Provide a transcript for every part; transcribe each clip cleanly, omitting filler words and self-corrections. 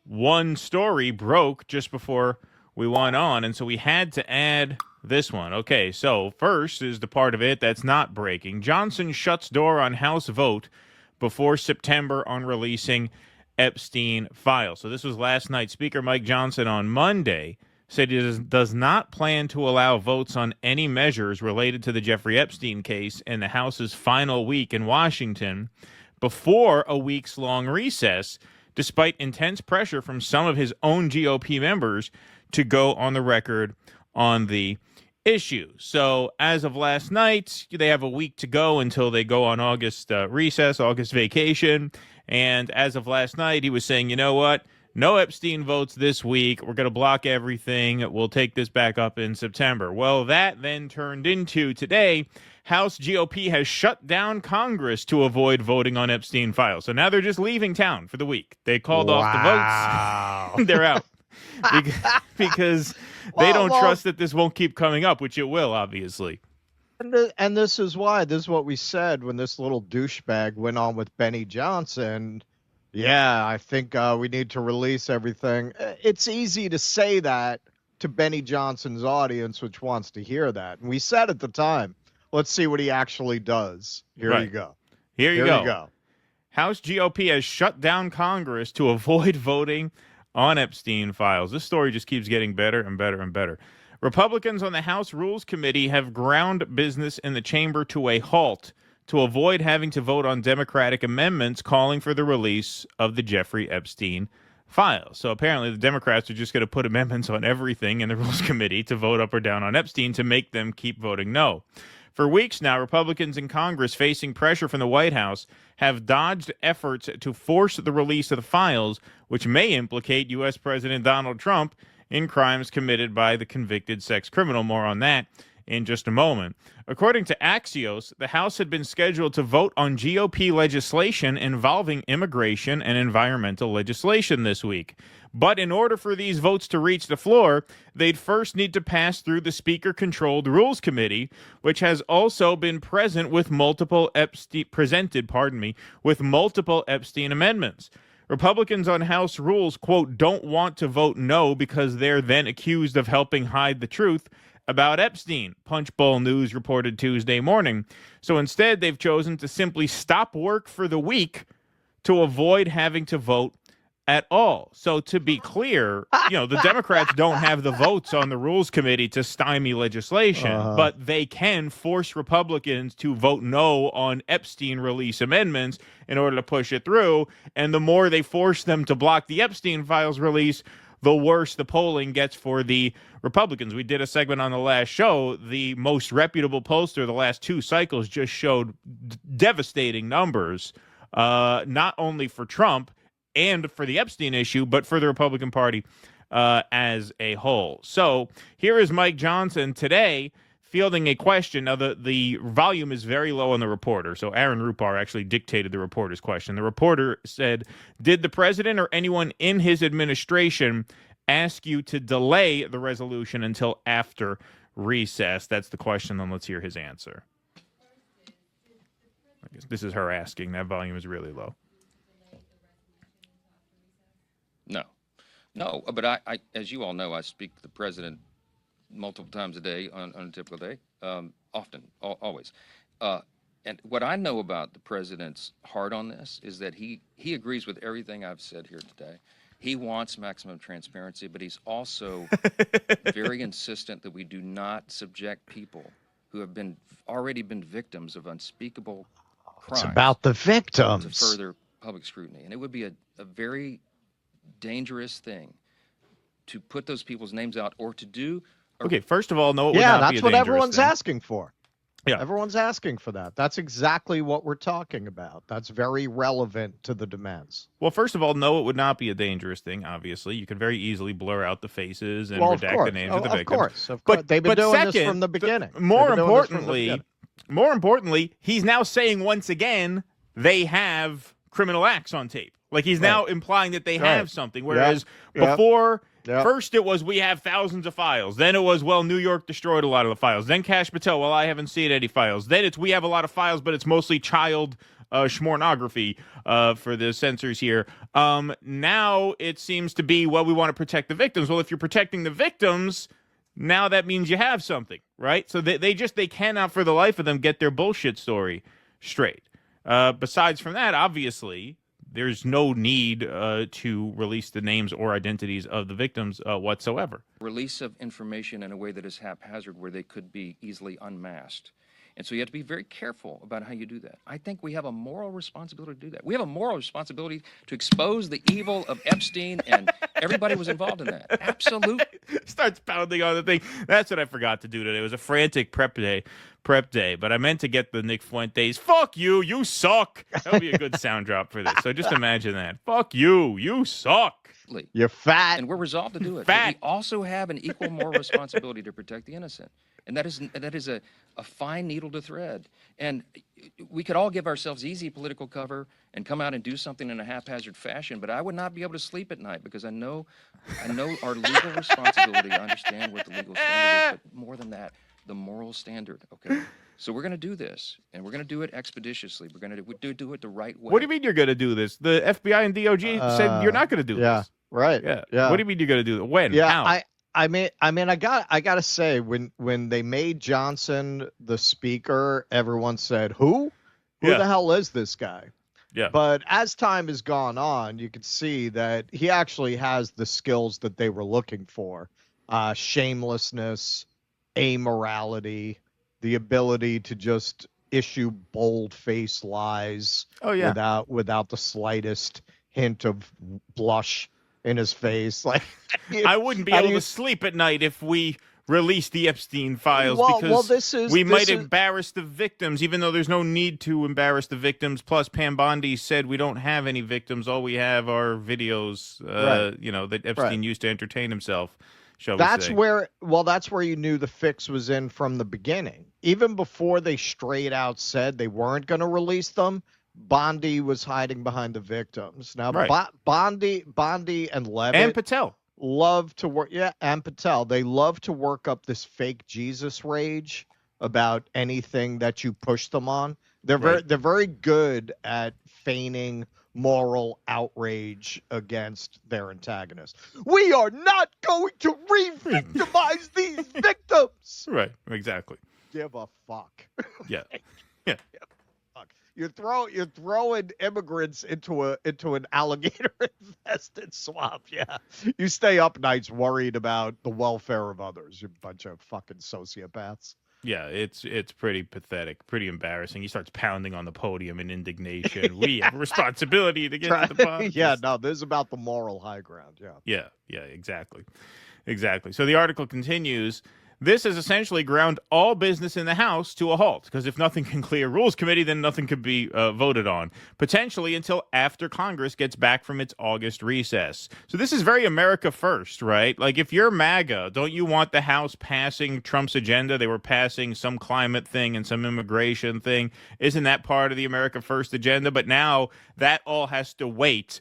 one story broke just before we went on, and so we had to add this one. Okay, so first is the part of it that's not breaking. Johnson shuts door on House vote before September on releasing Epstein files. So this was last night. Speaker Mike Johnson on Monday said he does not plan to allow votes on any measures related to the Jeffrey Epstein case in the House's final week in Washington before a weeks-long recess, despite intense pressure from some of his own GOP members to go on the record on the issue. So as of last night, they have a week to go until they go on August recess, August vacation. And as of last night, he was saying, you know what? No Epstein votes this week. We're going to block everything. We'll take this back up in September. Well, that then turned into today, House GOP has shut down Congress to avoid voting on Epstein files. So now they're just leaving town for the week. They called off the votes. They're out because they don't trust that this won't keep coming up, which it will, obviously. And this is why. This is what we said when this little douchebag went on with Benny Johnson. Yeah, I think we need to release everything. It's easy to say that to Benny Johnson's audience, which wants to hear that. And we said at the time, let's see what he actually does. Here you go. Here you go. House GOP has shut down Congress to avoid voting on Epstein files. This story just keeps getting better and better and better. Republicans on the House Rules Committee have ground business in the chamber to a halt to avoid having to vote on Democratic amendments calling for the release of the Jeffrey Epstein files. So apparently the Democrats are just going to put amendments on everything in the Rules Committee to vote up or down on Epstein to make them keep voting no. For weeks now, Republicans in Congress facing pressure from the White House have dodged efforts to force the release of the files, which may implicate U.S. President Donald Trump in crimes committed by the convicted sex criminal. More on that in just a moment. According to Axios, the House had been scheduled to vote on GOP legislation involving immigration and environmental legislation this week. But in order for these votes to reach the floor, they'd first need to pass through the Speaker-controlled Rules Committee, which has also been presented with multiple Epstein amendments. Republicans on House Rules, quote, don't want to vote no because they're then accused of helping hide the truth about Epstein, Punchbowl News reported Tuesday morning. So instead, they've chosen to simply stop work for the week to avoid having to vote at all. So to be clear, the Democrats don't have the votes on the Rules Committee to stymie legislation, but they can force Republicans to vote no on Epstein release amendments in order to push it through. And the more they force them to block the Epstein files release, the worse the polling gets for the Republicans. We did a segment on the last show. The most reputable pollster the last two cycles just showed devastating numbers, not only for Trump and for the Epstein issue, but for the Republican Party as a whole. So here is Mike Johnson today fielding a question. Now, the volume is very low on the reporter, so Aaron Rupar actually dictated the reporter's question. The reporter said, did the president or anyone in his administration ask you to delay the resolution until after recess? That's the question, and let's hear his answer. I guess this is her asking. That volume is really low. No, but I, as you all know, I speak to the president multiple times a day on a typical day, often, always. And what I know about the president's heart on this is that he agrees with everything I've said here today. He wants maximum transparency, but he's also very insistent that we do not subject people who have already been victims of unspeakable crimes. It's about the victims. To further public scrutiny. And it would be a very dangerous thing to put those people's names out or to do. Okay, first of all, no, it would not be a dangerous thing. Yeah, that's what everyone's asking for. Yeah. Everyone's asking for that. That's exactly what we're talking about. That's very relevant to the demands. Well, first of all, no, it would not be a dangerous thing, obviously. You could very easily blur out the faces and redact the names of the victims. Of course. They've been doing this from the beginning. More importantly, he's now saying once again they have criminal acts on tape. Like he's now implying that they have something, whereas before, first it was we have thousands of files. Then it was, well, New York destroyed a lot of the files. Then Kash Patel, well, I haven't seen any files. Then it's we have a lot of files, but it's mostly child schmornography for the censors here. Now it seems to be, well, we want to protect the victims. Well, if you're protecting the victims, now that means you have something, right? So they cannot for the life of them get their bullshit story straight. Besides from that, obviously, there's no need to release the names or identities of the victims whatsoever. Release of information in a way that is haphazard, where they could be easily unmasked. And so you have to be very careful about how you do that. I think we have a moral responsibility to do that. We have a moral responsibility to expose the evil of Epstein, and everybody was involved in that. Absolutely. Starts pounding on the thing. That's what I forgot to do today. It was a frantic prep day, but I meant to get the Nick Fuentes, fuck you, you suck. That would be a good sound drop for this. So just imagine that. Fuck you, you suck. You're fat. And we're resolved to do it. Fat. But we also have an equal moral responsibility to protect the innocent. And that is a fine needle to thread. And we could all give ourselves easy political cover and come out and do something in a haphazard fashion, but I would not be able to sleep at night, because I know our legal responsibility. I understand what the legal standard is, but more than that, the moral standard, okay? So we're going to do this, and we're going to do it expeditiously. We're going to do it the right way. What do you mean you're going to do this? The FBI and DOJ said you're not going to do this. Right. Yeah. What do you mean you're going to do it? When? Yeah. How? I mean, I gotta say, when they made Johnson the speaker, everyone said, "Who the hell is this guy?" Yeah. But as time has gone on, you can see that he actually has the skills that they were looking for: shamelessness, amorality, the ability to just issue bold-faced lies without the slightest hint of blush in his face. Like, I wouldn't be able to sleep at night if we release the Epstein files, because we might embarrass the victims, even though there's no need to embarrass the victims. Plus, Pam Bondi said we don't have any victims. All we have are videos, that Epstein used to entertain himself. That's where you knew the fix was in from the beginning. Even before they straight out said they weren't going to release them, Bondi was hiding behind the victims. Now, Bondi and Levitt and Patel love to work. Yeah, and Patel. They love to work up this fake Jesus rage about anything that you push them on. They're very good at feigning moral outrage against their antagonists. We are not going to re-victimize these victims. Right. Exactly. Give a fuck. Yeah. You're throwing immigrants into an alligator-infested swamp. Yeah, you stay up nights worried about the welfare of others. You bunch of fucking sociopaths. Yeah, it's pretty pathetic, pretty embarrassing. He starts pounding on the podium in indignation. We have a responsibility to get to the bottom. Yeah, no, this is about the moral high ground. Yeah, exactly. So the article continues. This has essentially ground all business in the House to a halt, because if nothing can clear Rules Committee, then nothing could be voted on, potentially until after Congress gets back from its August recess. So this is very America first, right? Like, if you're MAGA, don't you want the House passing Trump's agenda? They were passing some climate thing and some immigration thing. Isn't that part of the America first agenda? But now that all has to wait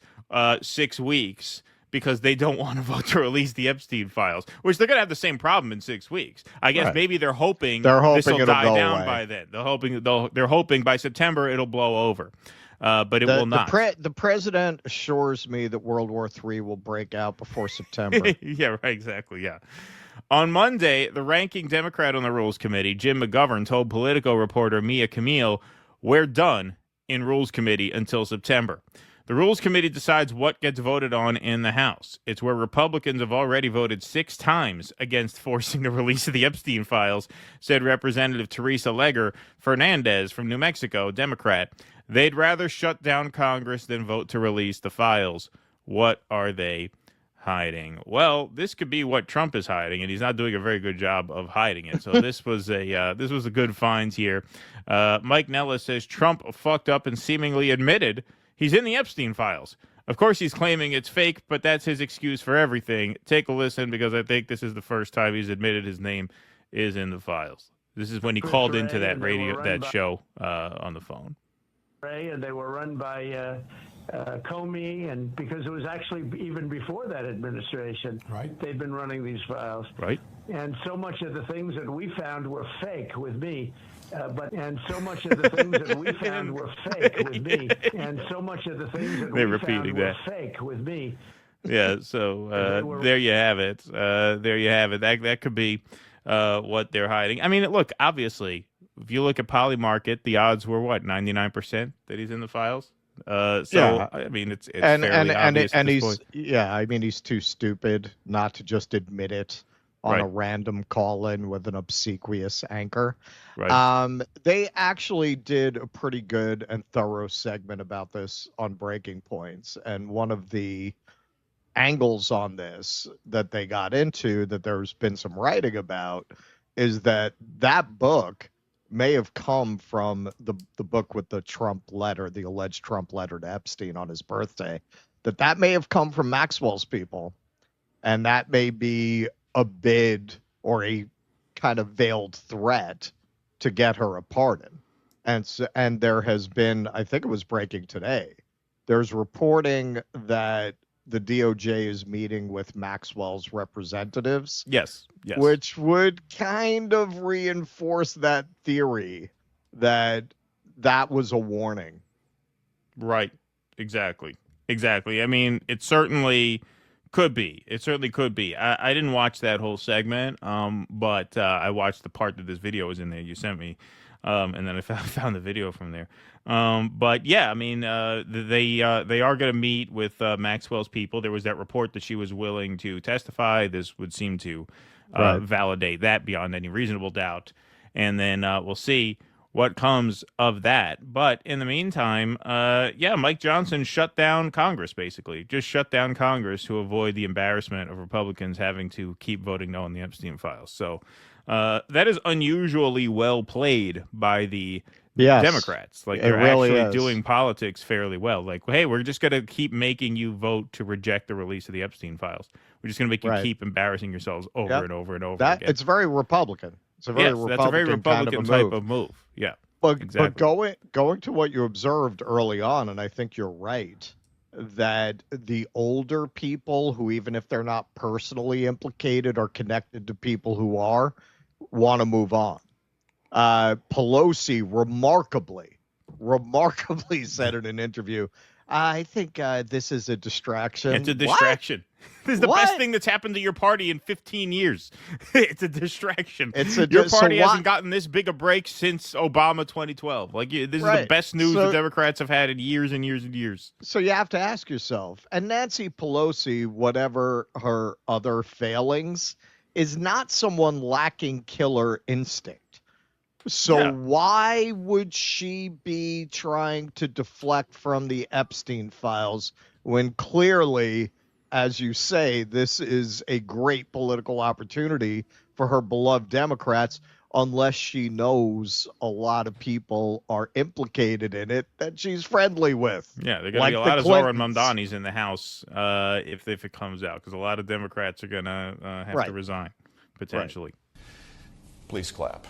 6 weeks, because they don't want to vote to release the Epstein files, which they're going to have the same problem in 6 weeks. I guess maybe they're hoping this will die down by then. They're hoping by September it'll blow over, but it will not. The president assures me that World War III will break out before September. Yeah, right, exactly, yeah. On Monday, the ranking Democrat on the Rules Committee, Jim McGovern, told Politico reporter Mia Camille, "We're done in Rules Committee until September." The Rules Committee decides what gets voted on in the House. It's where Republicans have already voted 6 times against forcing the release of the Epstein files, said Representative Teresa Leger Fernandez from New Mexico, Democrat. They'd rather shut down Congress than vote to release the files. What are they hiding? Well, this could be what Trump is hiding, and he's not doing a very good job of hiding it. So this was a good find here. Mike Nellis says Trump fucked up and seemingly admitted he's in the Epstein files. Of course, he's claiming it's fake, but that's his excuse for everything. Take a listen, because I think this is the first time he's admitted his name is in the files. This is when he called into that show on the phone. And they were run by Comey, and because it was actually even before that administration, right? They've been running these files, right? And so much of the things that we found were fake with me. And so much of the things that we found were fake with me. And so much of the things that we found were fake with me. Yeah, so there you have it. There you have it. That could be what they're hiding. I mean, look, obviously, if you look at Polymarket, the odds were what, 99% that he's in the files. So yeah. I mean, it's fairly obvious at this point. Yeah, I mean, he's too stupid not to just admit it on a random call-in with an obsequious anchor. Right. They actually did a pretty good and thorough segment about this on Breaking Points, and one of the angles on this that they got into that there's been some writing about is that book may have come from the book with the Trump letter, the alleged Trump letter to Epstein on his birthday, that may have come from Maxwell's people, and that may be a bid or a kind of veiled threat to get her a pardon. And there has been, I think it was breaking today, there's reporting that the DOJ is meeting with Maxwell's representatives. Yes. Which would kind of reinforce that theory that was a warning. Right. Exactly. I mean, it certainly could be. I didn't watch that whole segment, but I watched the part that this video was in there you sent me, and then I found the video from there. But yeah, I mean, they are going to meet with Maxwell's people. There was that report that she was willing to testify. This would seem to validate that beyond any reasonable doubt. And then we'll see what comes of that. But in the meantime, Mike Johnson shut down Congress, basically. Just shut down Congress to avoid the embarrassment of Republicans having to keep voting no on the Epstein files. So that is unusually well played by the Democrats. Like, they're really actually doing politics fairly well. Like, hey, we're just going to keep making you vote to reject the release of the Epstein files. We're just going to make you keep embarrassing yourselves over and over and over again. It's very Republican. It's a very Republican, that's a very Republican kind type of move. Yeah. But exactly. going to what you observed early on, and I think you're right, that the older people who, even if they're not personally implicated or connected to people who are, want to move on. Pelosi remarkably said in an interview, I think this is a distraction. It's a distraction. This is the best thing that's happened to your party in 15 years. It's a distraction. Your party hasn't gotten this big a break since Obama 2012. Like, this is the best news the Democrats have had in years and years and years. So you have to ask yourself, and Nancy Pelosi, whatever her other failings, is not someone lacking killer instinct. So why would she be trying to deflect from the Epstein files when clearly, as you say, this is a great political opportunity for her beloved Democrats, unless she knows a lot of people are implicated in it that she's friendly with. Yeah, there's going to be a lot of Zoran Mamdanis in the House if it comes out, because a lot of Democrats are going to have to resign, potentially. Please clap.